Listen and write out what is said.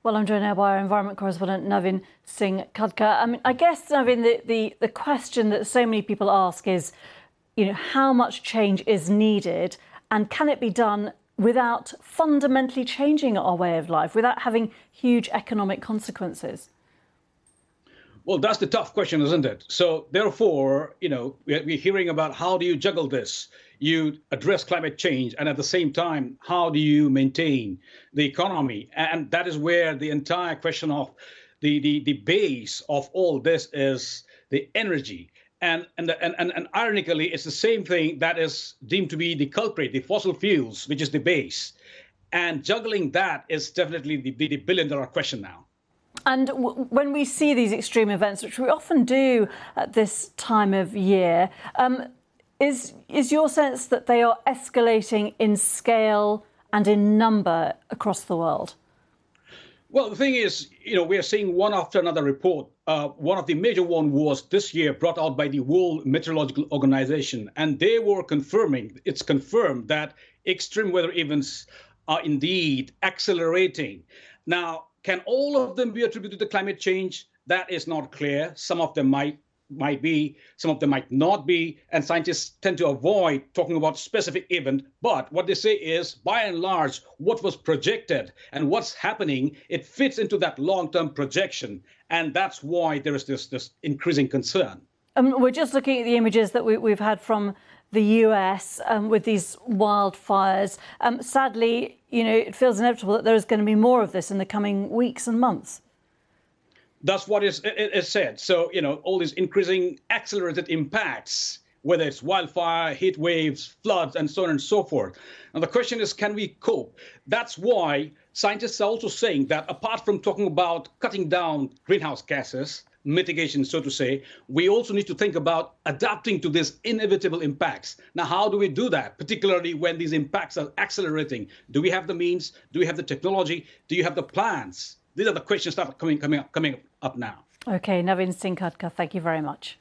Well, I'm joined now by our environment correspondent, Navin Singh Khadka. I mean, I guess, Navin, the question that so many people ask is, how much change is needed and can it be done without fundamentally changing our way of life, without having huge economic consequences? Well, that's the tough question, isn't it? So therefore, we're hearing about how do you juggle this? You address climate change, and at the same time, how do you maintain the economy? And that is where the entire question of the base of all this is the energy. And ironically, it's the same thing that is deemed to be the culprit, the fossil fuels, which is the base. And juggling that is definitely the billion-dollar question now. And when we see these extreme events, which we often do at this time of year, is your sense that they are escalating in scale and in number across the world? Well, the thing is, we are seeing one after another report. One of the major ones was this year brought out by the World Meteorological Organization, and they were it's confirmed that extreme weather events are indeed accelerating. Now, can all of them be attributed to climate change? That is not clear. Some of them might be, some of them might not be, and scientists tend to avoid talking about specific event. But what they say is, by and large, what was projected and what's happening, it fits into that long-term projection, and that's why there is this increasing concern. We're just looking at the images that we've had from the US with these wildfires. Sadly, it feels inevitable that there is going to be more of this in the coming weeks and months. That's what is said. So, all these increasing accelerated impacts, whether it's wildfire, heat waves, floods, and so on and so forth. And the question is, can we cope? That's why scientists are also saying that apart from talking about cutting down greenhouse gases, mitigation, so to say, we also need to think about adapting to these inevitable impacts. Now, how do we do that, particularly when these impacts are accelerating? Do we have the means? Do we have the technology? Do you have the plans? These are the questions that are coming up now. OK, Navin Singh Khadka, thank you very much.